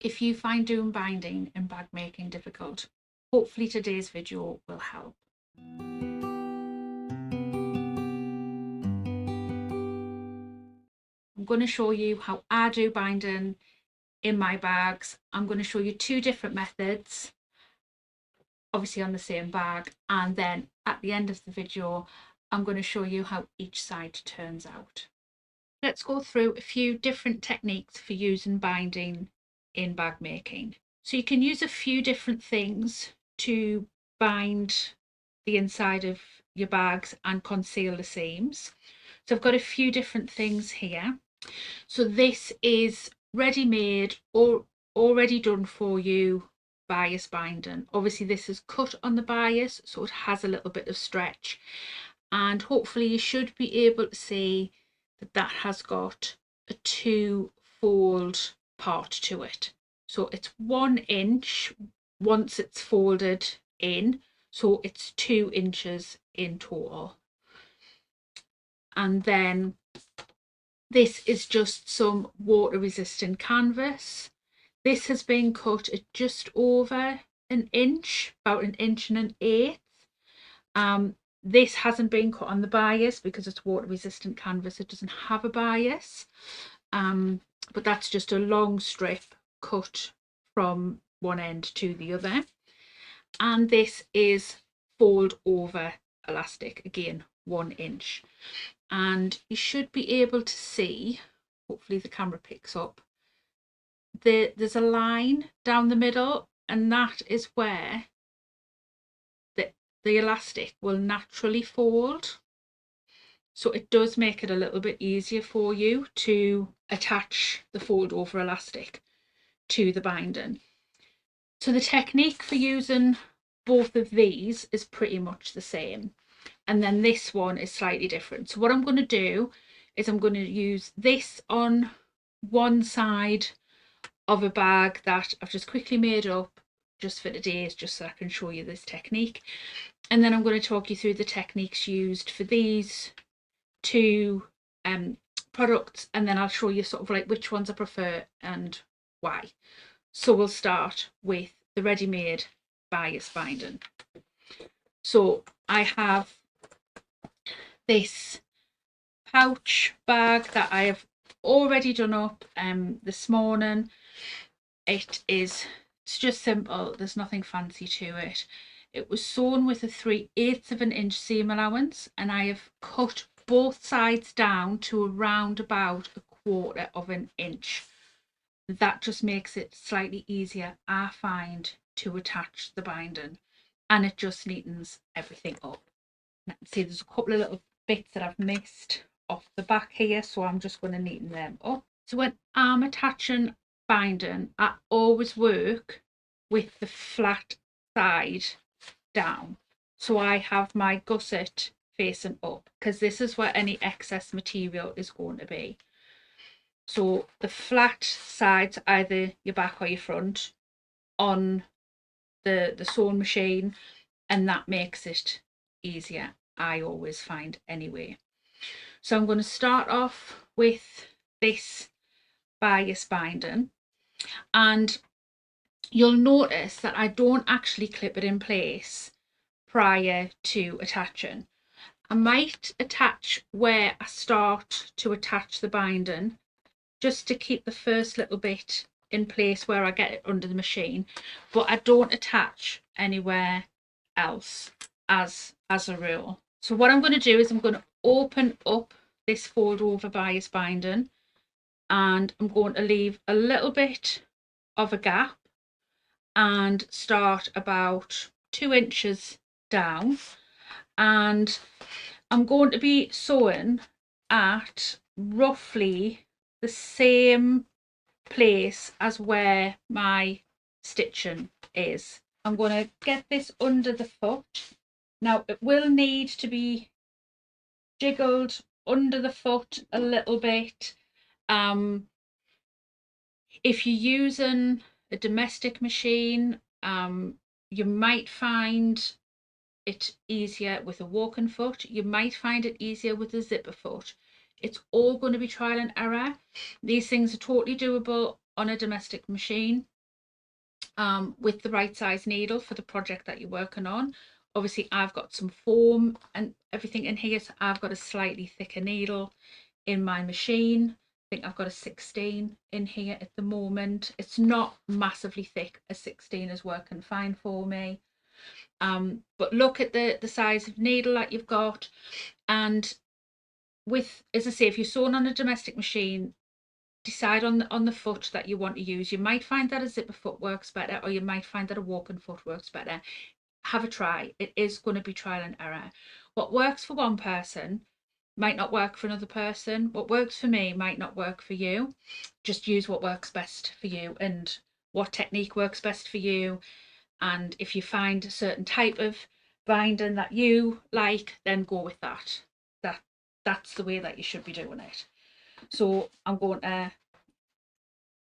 If you find doing binding and bag making difficult, hopefully today's video will help. I'm going to show you how I do binding in my bags. I'm going to show you two different methods, obviously on the same bag, and then at the end of the video I'm going to show you how each side turns out. Let's go through a few different techniques for using binding in bag making. So you can use a few different things to bind the inside of your bags and conceal the seams. So I've got a few different things here. So this is ready-made or already done for you bias binding. Obviously this is cut on the bias, so it has a little bit of stretch, and hopefully you should be able to see that that has got a 2-fold part to it. So it's 1 inch once it's folded in, so it's 2 inches in total. And then this is just some water resistant canvas. This has been cut at just over an inch, about 1.125 inches. This hasn't been cut on the bias because it's water resistant canvas. It doesn't have a bias, but that's just a long strip cut from one end to the other. And this is fold over elastic, again 1 inch. And you should be able to see, hopefully the camera picks up, there's a line down the middle, and that is where the elastic will naturally fold. So it does make it a little bit easier for you to attach the fold over elastic to the binding. So the technique for using both of these is pretty much the same. And then this one is slightly different. So what I'm going to do is I'm going to use this on one side of a bag that I've just quickly made up just for today, just so I can show you this technique. And then I'm going to talk you through the techniques used for these two products, and then I'll show you sort of like which ones I prefer and why. So we'll start with the ready-made bias binding. So I have this pouch bag that I have already done up this morning. It's just simple, there's nothing fancy to it. It was sewn with a 3/8 of an inch seam allowance, and I have cut both sides down to around about 1/4 of an inch. That just makes it slightly easier, I find, to attach the binding, and it just neatens everything up. And I can see there's a couple of little bits that I've missed off the back here, so I'm just going to neaten them up. So when I'm attaching binding, I always work with the flat side down. So I have my gusset facing up, because this is where any excess material is going to be. So the flat sides, either your back or your front, on the sewing machine, and that makes it easier, I always find anyway. So I'm going to start off with this bias binding, and you'll notice that I don't actually clip it in place prior to attaching. I might attach where I start to attach the binding, just to keep the first little bit in place where I get it under the machine, but I don't attach anywhere else as a rule. So what I'm going to do is I'm going to open up this fold over bias binding, and I'm going to leave a little bit of a gap and start about 2 inches down, and I'm going to be sewing at roughly the same place as where my stitching is. I'm going to get this under the foot. Now it will need to be jiggled under the foot a little bit. If you're using a domestic machine, you might find it easier with a walking foot. You might find it easier with a zipper foot. It's all going to be trial and error. These things are totally doable on a domestic machine with the right size needle for the project that you're working on. Obviously, I've got some foam and everything in here, so I've got a slightly thicker needle in my machine. I think I've got a 16 in here at the moment. It's not massively thick. A 16 is working fine for me. But look at the size of needle that you've got. And with, as I say, if you're sewing on a domestic machine, decide on the foot that you want to use. You might find that a zipper foot works better, or you might find that a walking foot works better. Have a try. It is going to be trial and error. What works for one person might not work for another person. What works for me might not work for you. Just use what works best for you and what technique works best for you. And if you find a certain type of binding that you like, then go with that. That's the way that you should be doing it. So I'm going to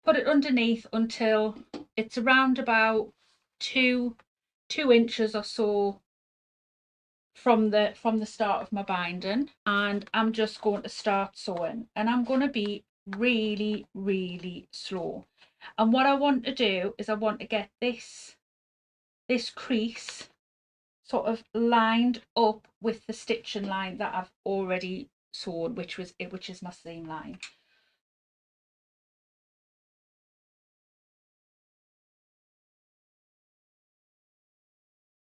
put it underneath until it's around about two inches or so from the start of my binding, and I'm just going to start sewing, and I'm going to be really slow. And what I want to do is I want to get this crease sort of lined up with the stitching line that I've already sewn, which is my seam line.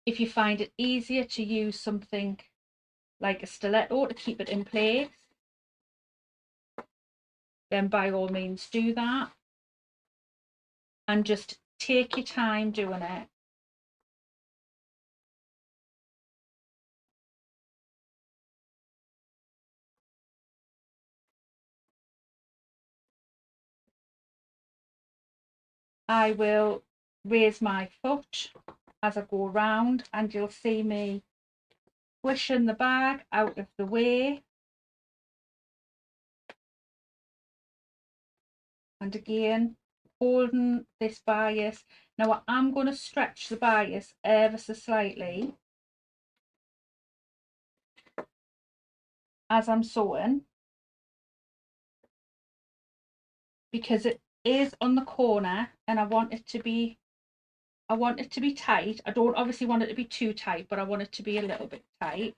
If you find it easier to use something like a stiletto to keep it in place, then by all means do that, and just take your time doing it. I will raise my foot as I go around, and you'll see me pushing the bag out of the way, and again holding this bias. Now I'm going to stretch the bias ever so slightly as I'm sewing, because it is on the corner and I want it to be tight. I don't obviously want it to be too tight, but I want it to be a little bit tight.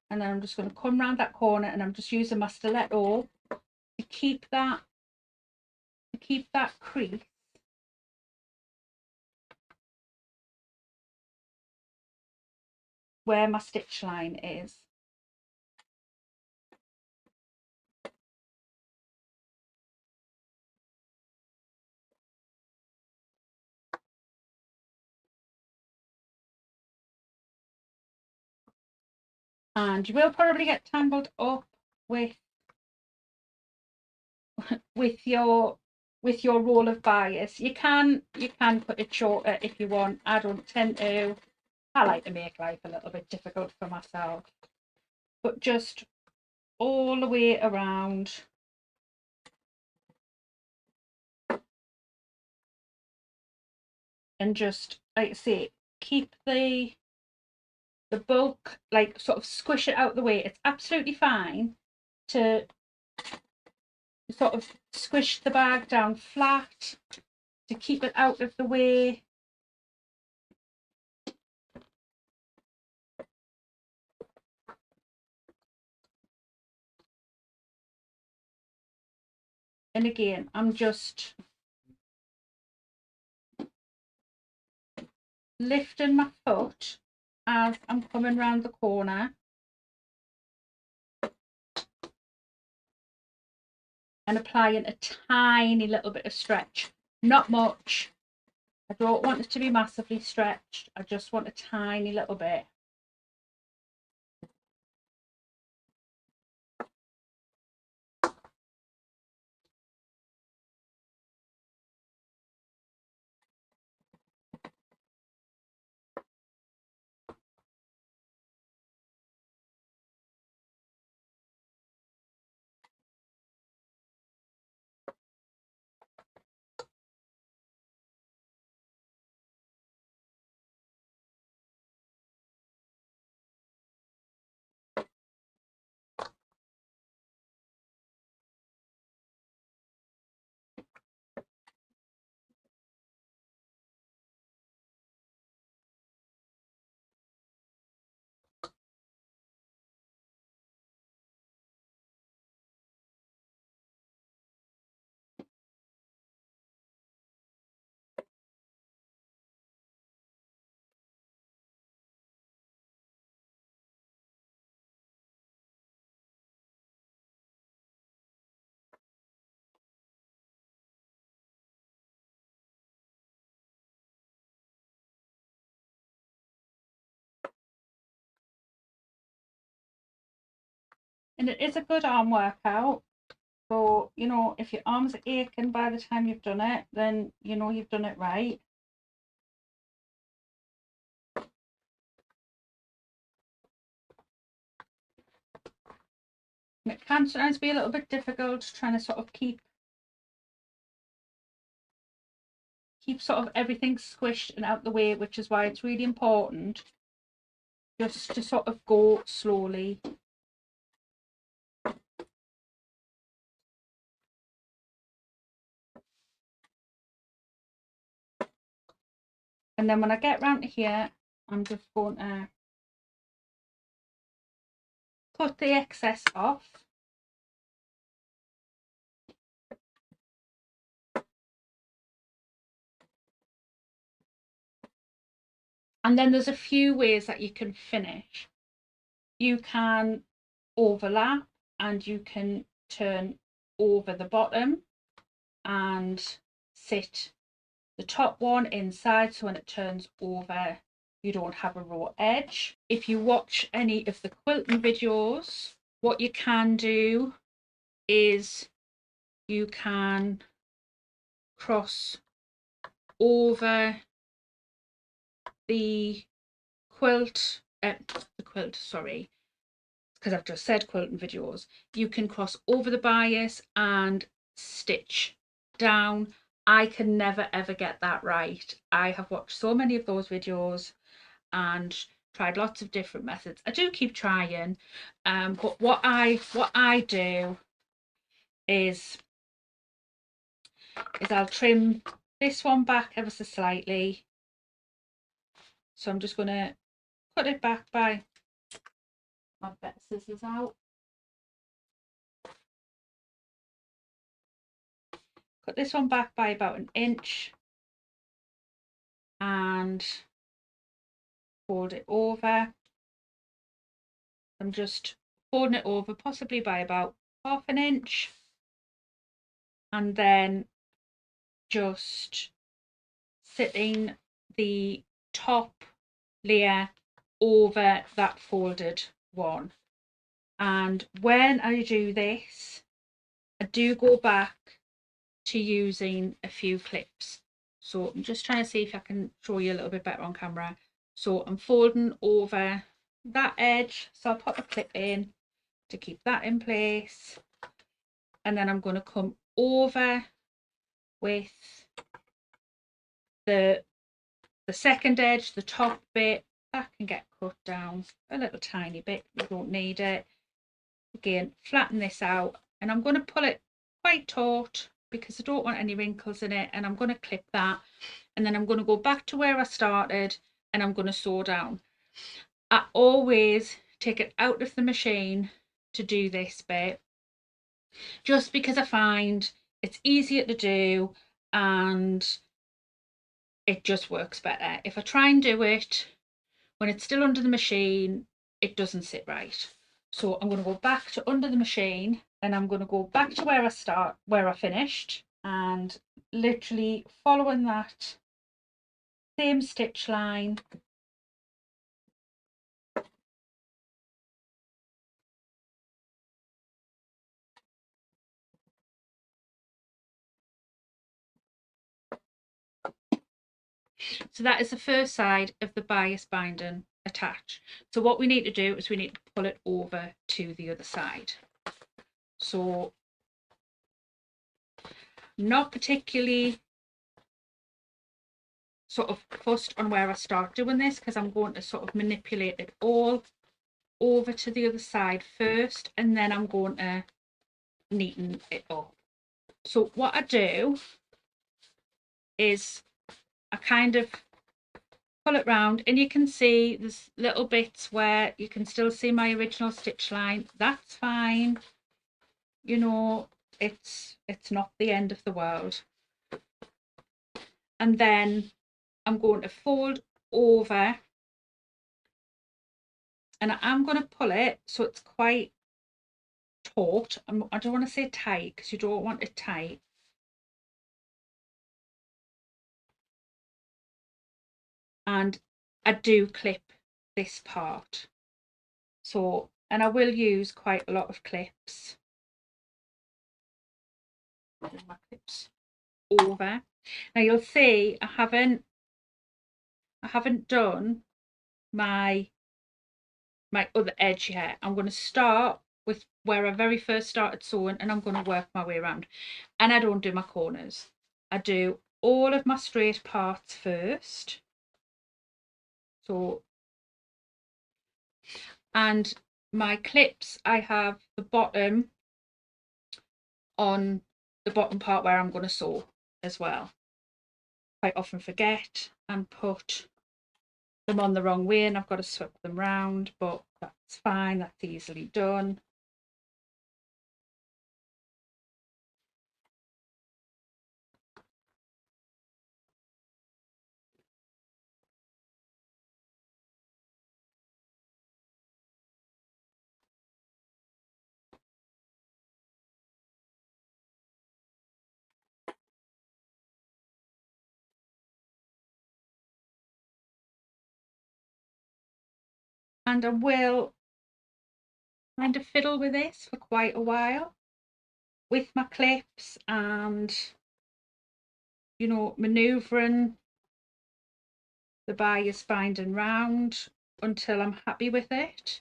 And then I'm just going to come around that corner, and I'm just using my stiletto to keep that crease where my stitch line is. And you will probably get tangled up with your roll of bias. You can put it shorter if you want. I don't tend to. I like to make life a little bit difficult for myself, but just all the way around. And just, like I say, keep the bulk, like sort of squish it out the way. It's absolutely fine to sort of squish the bag down flat to keep it out of the way. And again, I'm just lifting my foot as I'm coming round the corner and applying a tiny little bit of stretch. Not much. I don't want it to be massively stretched. I just want a tiny little bit. And it is a good arm workout. So, you know, if your arms are aching by the time you've done it, then you know you've done it right. And it can sometimes be a little bit difficult trying to sort of keep sort of everything squished and out the way, which is why it's really important just to sort of go slowly. And then when I get round to here, I'm just going to cut the excess off. And then there's a few ways that you can finish. You can overlap and you can turn over the bottom and sit the top one inside, so when it turns over you don't have a raw edge. If you watch any of the quilting videos, what you can do is you can cross over the quilt, sorry, because I've just said quilting videos. You can cross over the bias and stitch down. I can never ever get that right. I have watched so many of those videos and tried lots of different methods. I do keep trying, but what I do is I'll trim this one back ever so slightly. So I'm just going to cut it back by my better scissors out. Cut this one back by about 1 inch and fold it over. I'm just folding it over possibly by about 1/2 inch, and then just sitting the top layer over that folded one. And when I do this, I do go back to using a few clips. So I'm just trying to see if I can show you a little bit better on camera. So I'm folding over that edge, so I'll put a clip in to keep that in place, and then I'm going to come over with the second edge, the top bit. That can get cut down a little tiny bit, you don't need it. Again, flatten this out, and I'm going to pull it quite taut because I don't want any wrinkles in it, and I'm going to clip that, and then I'm going to go back to where I started and I'm going to sew down. I always take it out of the machine to do this bit, just because I find it's easier to do and it just works better. If I try and do it when it's still under the machine, it doesn't sit right. So I'm going to go back to under the machine, and I'm going to go back to where I finished, and literally following that same stitch line. So that is the first side of the bias binding attached. So what we need to do is we need to pull it over to the other side. So not particularly sort of fussed on where I start doing this, because I'm going to sort of manipulate it all over to the other side first, and then I'm going to neaten it up. So what I do is I kind of pull it round, and you can see there's little bits where you can still see my original stitch line. That's fine, you know, it's not the end of the world. And then I'm going to fold over, and I'm going to pull it so it's quite taut. I don't want to say tight because you don't want it tight. And I do clip this part. So and I will use quite a lot of clips. Move my clips over. Now you'll see I haven't done my other edge yet. I'm going to start with where I very first started sewing, and I'm going to work my way around. And I don't do my corners. I do all of my straight parts first. So, and my clips, I have the bottom on the bottom part where I'm going to sew as well. Quite often forget and put them on the wrong way, and I've got to swap them round, but that's fine, that's easily done. And I will kind of fiddle with this for quite a while with my clips, and you know, manoeuvring the bias binding round until I'm happy with it.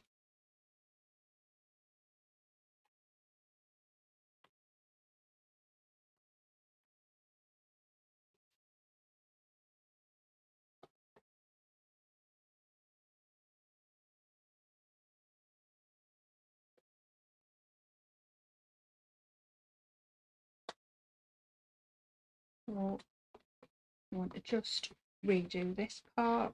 So I want to just redo this part.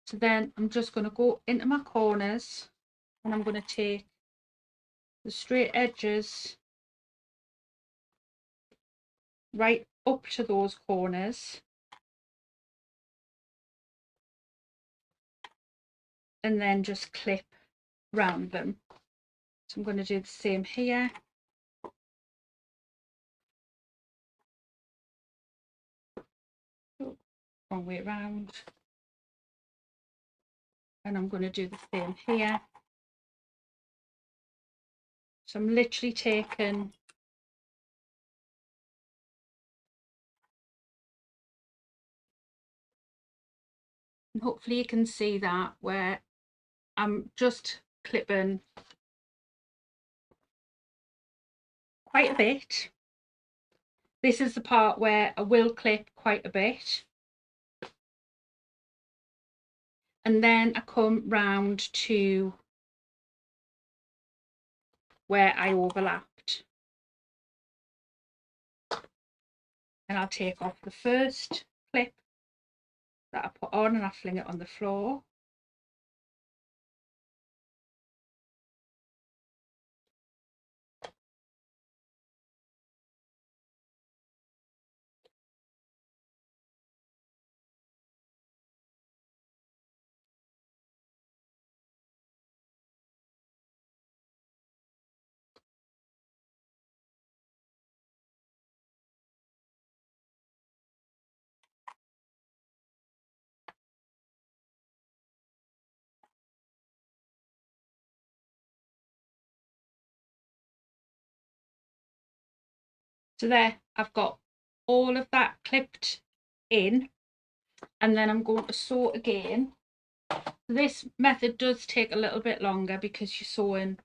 So then I'm just going to go into my corners, and I'm going to take the straight edges right up to those corners, and then just clip round them. So I'm going to do the same here. Wrong way around. And I'm going to do the same here. So I'm literally taking and hopefully you can see that where I'm just clipping quite a bit. This is the part where I will clip quite a bit, and then I come round to where I overlapped, and I'll take off the first clip that I put on and I fling it on the floor. So there, I've got all of that clipped in, and then I'm going to sew again. This method does take a little bit longer because you're sewing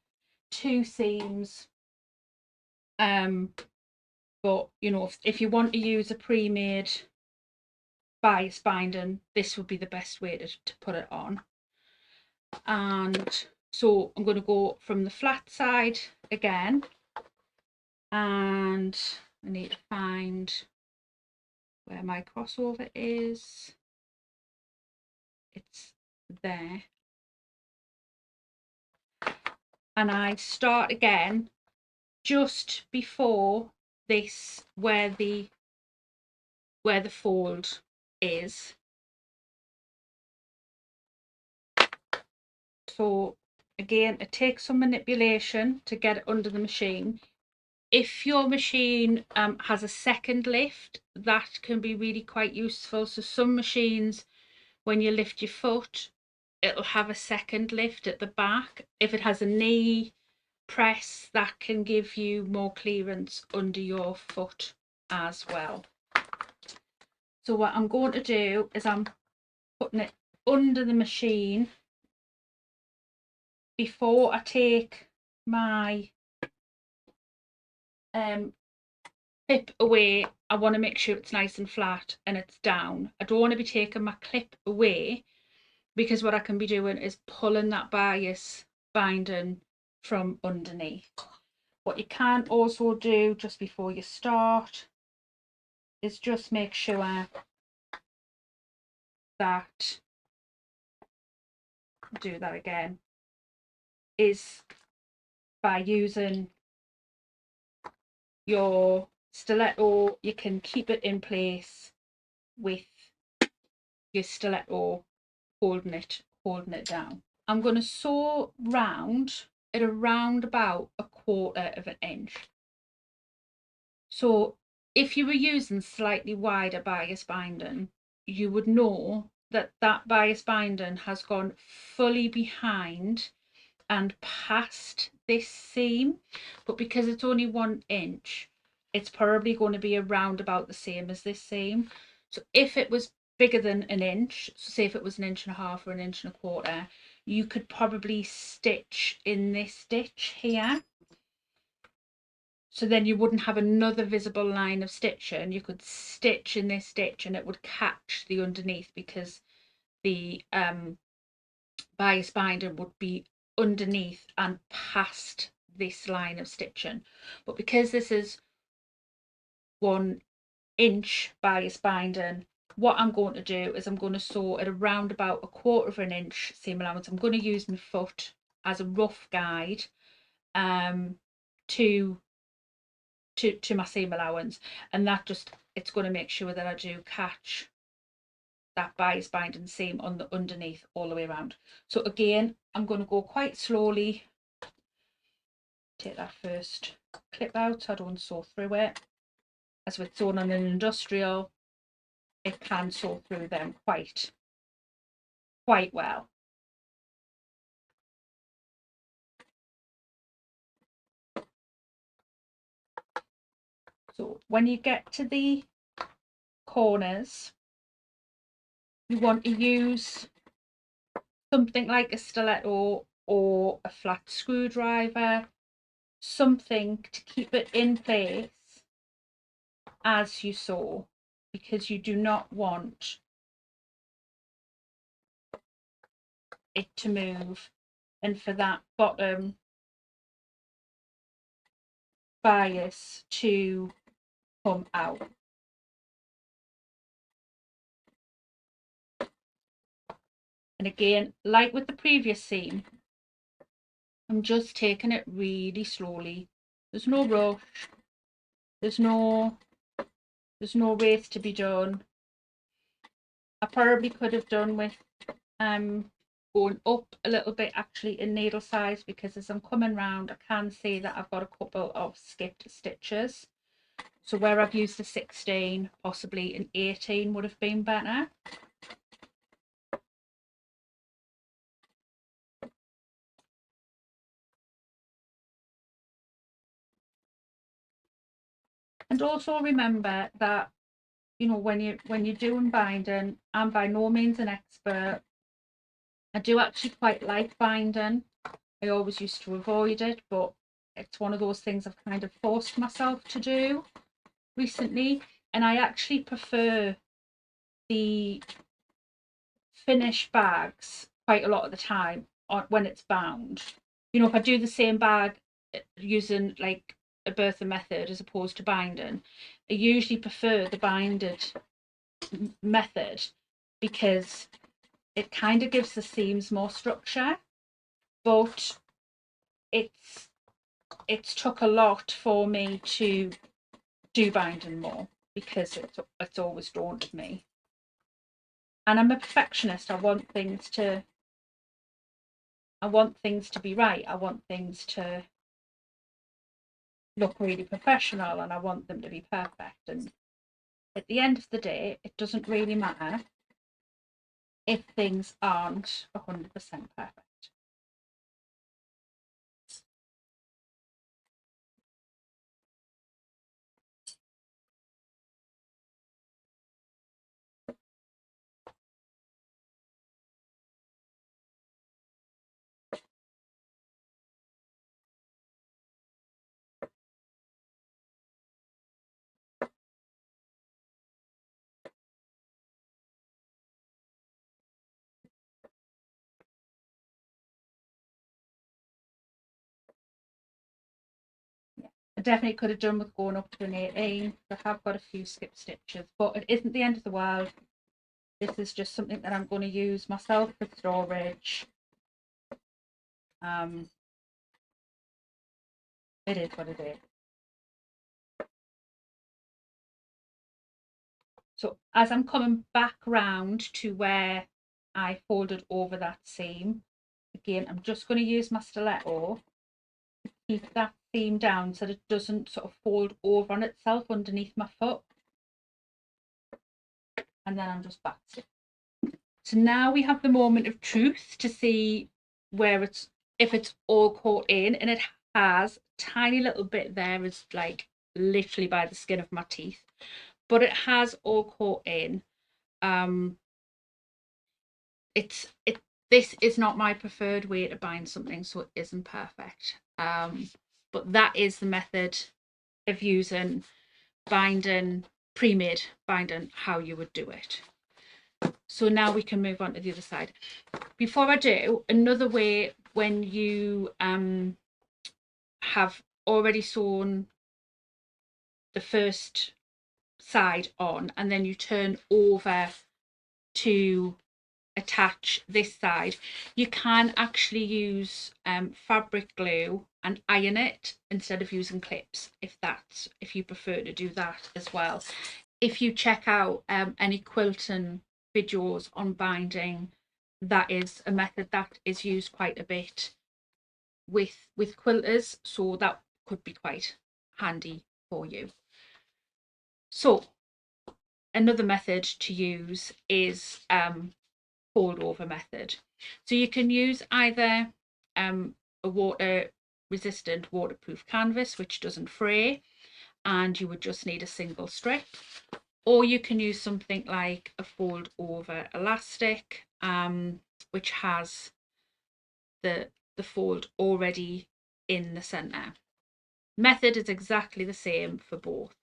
two seams, but you know, if you want to use a pre-made bias binding, this would be the best way to put it on. And so I'm going to go from the flat side again, and I need to find where my crossover is. It's there, and I start again just before this where the fold is. So again, it takes some manipulation to get it under the machine. if your machine has a second lift, that can be really quite useful. So some machines, when you lift your foot, it'll have a second lift at the back. If it has a knee press, that can give you more clearance under your foot as well. So what I'm going to do is I'm putting it under the machine before I take my clip away. I want to make sure it's nice and flat and it's down. I don't want to be taking my clip away, because what I can be doing is pulling that bias binding from underneath. What you can also do just before you start is just make sure that, do that again, is by using your stiletto, you can keep it in place with your stiletto holding it down. I'm going to sew round at around about 1/4 of an inch. So if you were using slightly wider bias binding, you would know that that bias binding has gone fully behind and past this seam, but because it's only 1 inch, it's probably going to be around about the same as this seam. So if it was bigger than 1 inch, so say if it was 1.5 inches or 1.25 inches, you could probably stitch in this stitch here. So then you wouldn't have another visible line of stitching. You could stitch in this stitch and it would catch the underneath, because the bias binding would be underneath and past this line of stitching. But because this is 1 inch bias binding, what I'm going to do is I'm going to sew at around about 1/4 inch seam allowance. I'm going to use my foot as a rough guide to my seam allowance, and that just, it's going to make sure that I do catch that bias binding seam on the underneath all the way around. So again, I'm going to go quite slowly. Take that first clip out so I don't sew through it. As with sewing on an industrial, it can sew through them quite well. So when you get to the corners, you want to use something like a stiletto or a flat screwdriver, something to keep it in place as you sew, because you do not want it to move and for that bottom bias to come out. And again, like with the previous seam, I'm just taking it really slowly. There's no rush. There's no race to be done. I probably could have done with going up a little bit actually in needle size, because as I'm coming round I can see that I've got a couple of skipped stitches. So where I've used a 16, possibly an 18 would have been better. And also remember that, you know, when you're doing binding, I'm by no means an expert. I do actually quite like binding. I always used to avoid it, but it's one of those things I've kind of forced myself to do recently. And I actually prefer the finished bags quite a lot of the time when it's bound. You know, if I do the same bag using like a Bertha method as opposed to binding, I usually prefer the binded method, because it kind of gives the seams more structure, but it's took a lot for me to do binding more, because it's always daunted me. And I'm a perfectionist. I want things to be right. I want things to look really professional and I want them to be perfect. And at the end of the day, it doesn't really matter if things aren't 100% perfect. Yeah. I definitely could have done with going up to an 18. I have got a few skip stitches, but it isn't the end of the world. This is just something that I'm going to use myself for storage. It is what it is. So as I'm coming back round to where I folded over that seam, again, I'm just going to use my stiletto to keep that seam down so that it doesn't sort of fold over on itself underneath my foot. And then I'm just back to. So now we have the moment of truth to see where it's, if it's all caught in, and it has. Tiny little bit there is like literally by the skin of my teeth, but it has all caught in. This is not my preferred way to bind something, so it isn't perfect. But that is the method of using binding, pre-made binding, how you would do it. So now we can move on to the other side. Before I do, another way, when you have already sewn the first side on and then you turn over to attach this side, you can actually use fabric glue and iron it instead of using clips, if you prefer to do that as well. If you check out any quilting videos on binding, that is a method that is used quite a bit with quilters, so that could be quite handy for you. So another method to use is fold over method. So you can use either a water resistant waterproof canvas which doesn't fray and you would just need a single strip, or you can use something like a fold over elastic which has the fold already in the center. Method is exactly the same for both.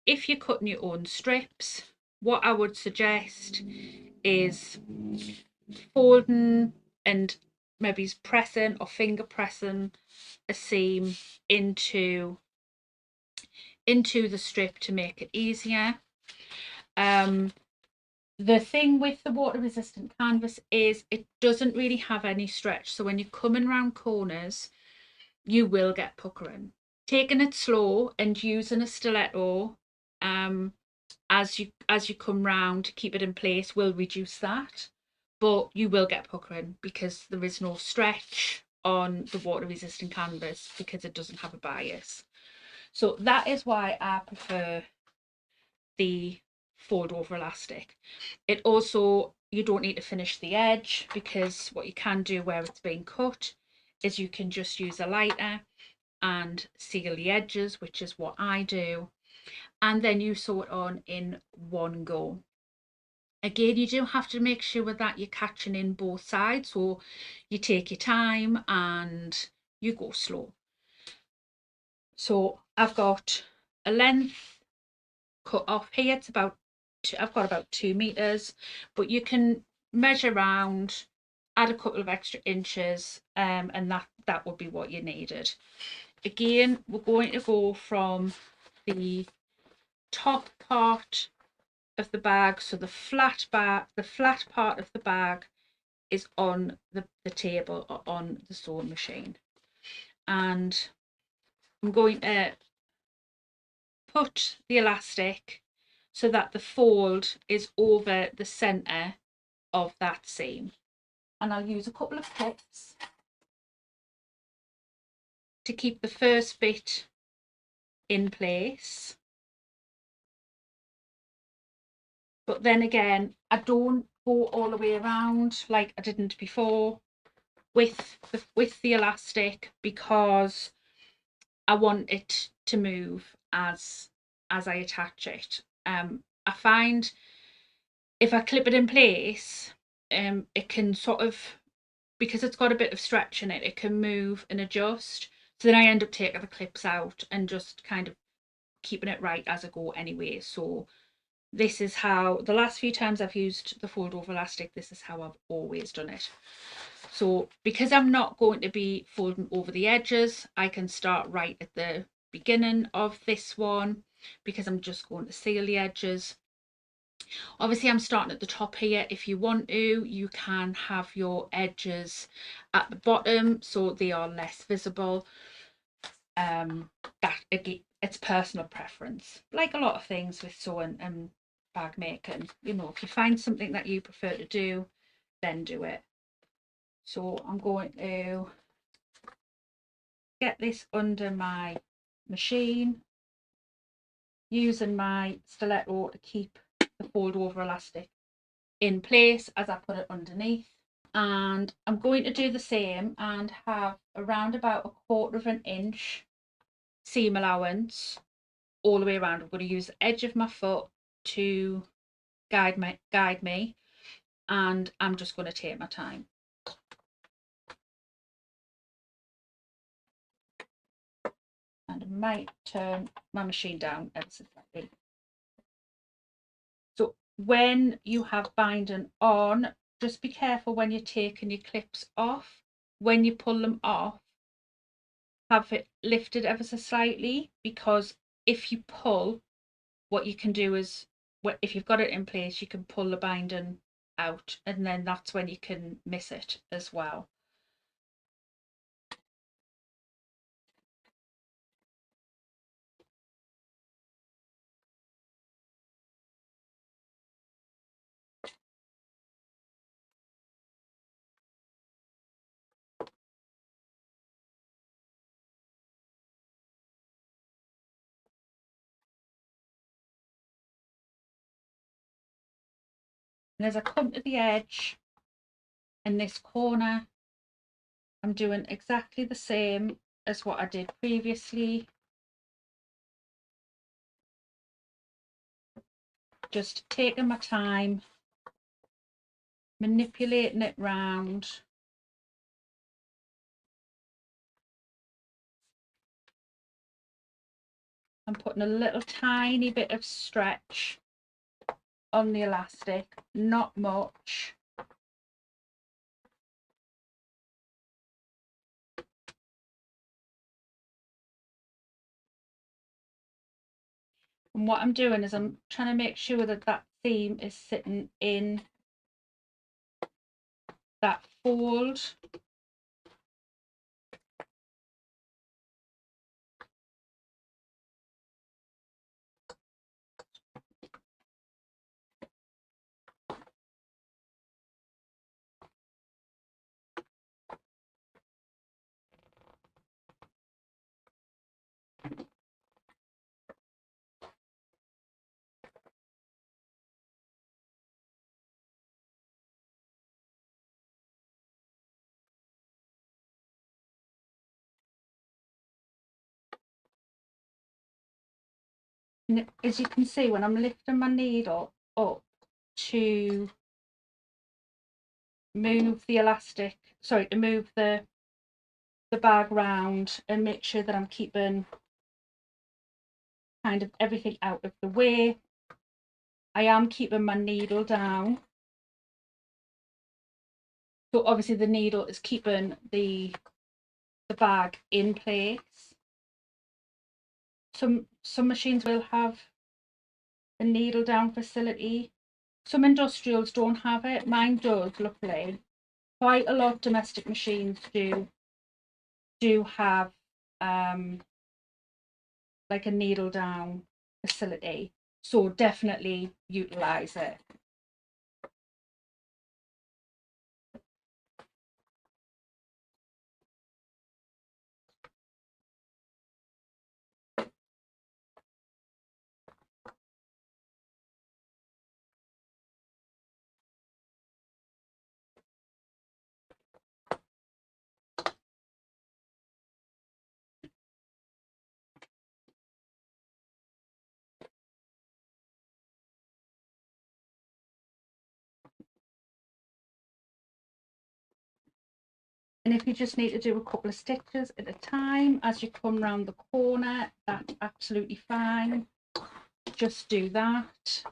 If you're cutting your own strips, what I would suggest is folding and maybe pressing or finger pressing a seam into the strip to make it easier. The thing with the water resistant canvas is it doesn't really have any stretch, so when you're coming around corners you will get puckering. Taking it slow and using a stiletto as you come round to keep it in place will reduce that, but you will get puckering because there is no stretch on the water resistant canvas because it doesn't have a bias. So that is why I prefer the fold over elastic. It also, you don't need to finish the edge, because what you can do where it's being cut is you can just use a lighter and seal the edges, which is what I do, and then you sew it on in one go. Again, you do have to make sure that you're catching in both sides, so you take your time and you go slow. So I've got a length cut off here. It's about I've got about 2 meters, but you can measure around, add a couple of extra inches, and that would be what you needed. Again, we're going to go from the top part of the bag, so the flat part of the bag is on the table or on the sewing machine, and I'm going to put the elastic so that the fold is over the center of that seam, and I'll use a couple of clips to keep the first bit in place. But then again, I don't go all the way around like I didn't before with the elastic, because I want it to move as I attach it. I find if I clip it in place, it can sort of, because it's got a bit of stretch in it, it can move and adjust. So then I end up taking the clips out and just kind of keeping it right as I go anyway. So this is how, the last few times I've used the fold over elastic, this is how I've always done it. So because I'm not going to be folding over the edges, I can start right at the beginning of this one, because I'm just going to seal the edges. Obviously I'm starting at the top here. If you want to, you can have your edges at the bottom so they are less visible. That again, it's personal preference, like a lot of things with sewing and bag making. You know, if you find something that you prefer to do, then do it. So I'm going to get this under my machine, using my stiletto to keep the fold over elastic in place as I put it underneath. And I'm going to do the same and have around about 1/4 of an inch seam allowance all the way around. I'm going to use the edge of my foot to guide me, and I'm just going to take my time. And I might turn my machine down ever so slightly. So when you have binding on, just be careful when you're taking your clips off. When you pull them off, have it lifted ever so slightly, because if you pull, what you can do is, if you've got it in place, you can pull the binding out, and then that's when you can miss it as well. And as I come to the edge in this corner, I'm doing exactly the same as what I did previously. Just taking my time, manipulating it round. I'm putting a little tiny bit of stretch on the elastic, not much. And what I'm doing is I'm trying to make sure that that seam is sitting in that fold. And as you can see, when I'm lifting my needle up to move the elastic, sorry, to move the bag round and make sure that I'm keeping kind of everything out of the way, I am keeping my needle down. So obviously the needle is keeping the bag in place. Some machines will have a needle down facility. Some industrials don't have it. Mine does, luckily. Quite a lot of domestic machines do have like a needle down facility. So definitely utilize it. And if you just need to do a couple of stitches at a time as you come round the corner, that's absolutely fine. Just do that.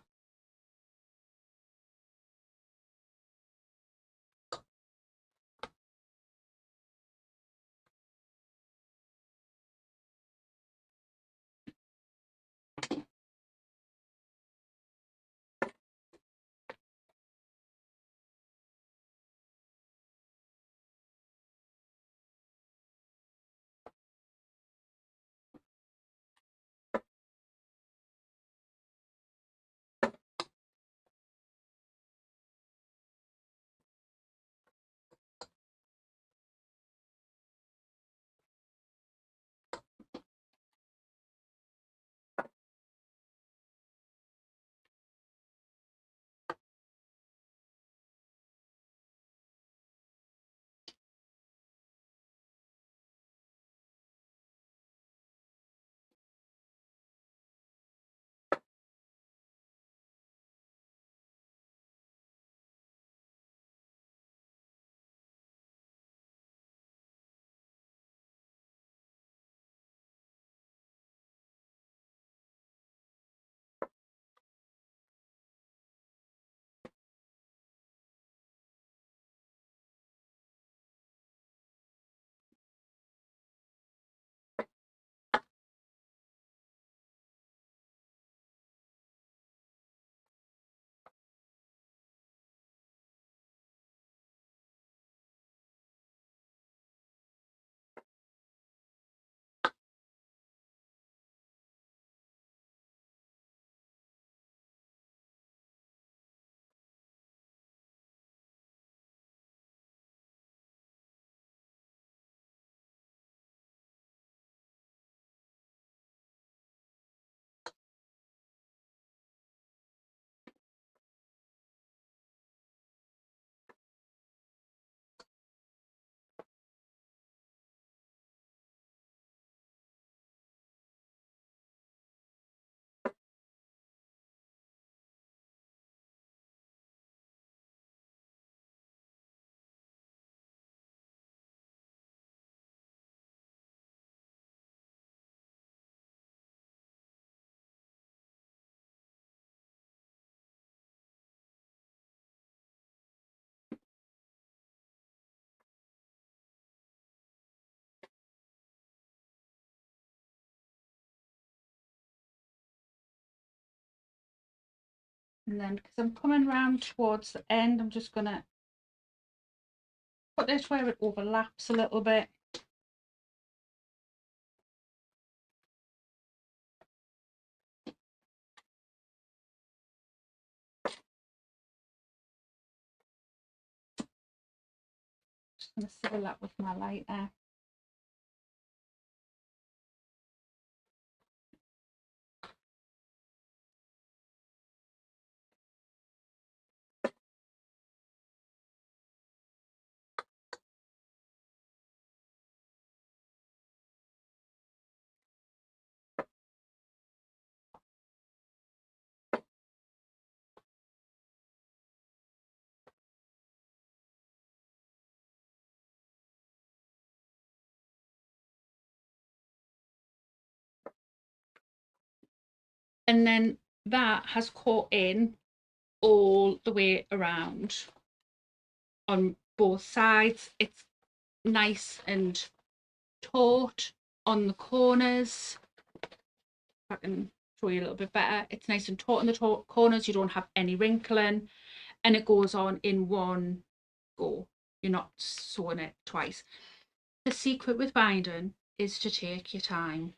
And then, because I'm coming round towards the end, I'm just going to put this where it overlaps a little bit. Just going to seal that with my lighter. And then that has caught in all the way around on both sides. It's nice and taut on the corners. If I can show you a little bit better, it's nice and taut on the corners. You don't have any wrinkling, and it goes on in one go. You're not sewing it twice. The secret with binding is to take your time.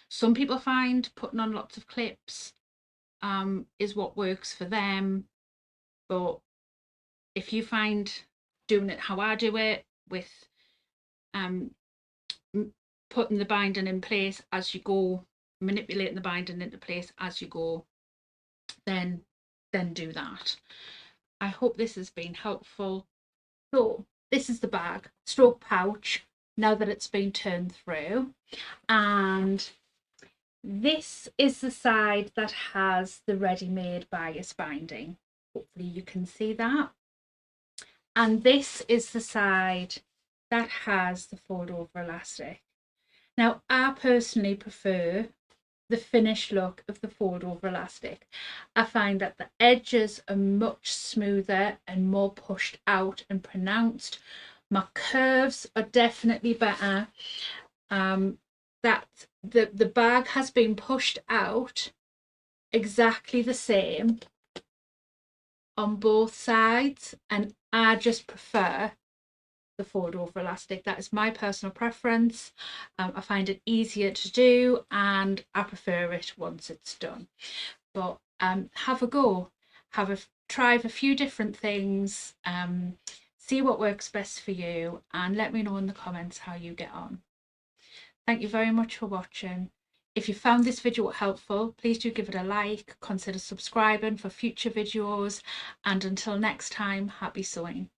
Some people find putting on lots of clips is what works for them, but if you find doing it how I do it, with putting the binding in place as you go, manipulating the binding into place as you go, then do that. I hope this has been helpful. So this is the bag stroke pouch now that it's been turned through, and this is the side that has the ready-made bias binding. Hopefully you can see that. And this is the side that has the fold over elastic. Now, I personally prefer the finished look of the fold over elastic. I find that the edges are much smoother and more pushed out and pronounced. My curves are definitely better. That the bag has been pushed out exactly the same on both sides, and I just prefer the fold over elastic. That is my personal preference. I find it easier to do and I prefer it once it's done. But have a go, try a few different things, see what works best for you, and let me know in the comments how you get on. Thank you very much for watching. If you found this video helpful, please do give it a like, consider subscribing for future videos, and until next time, happy sewing.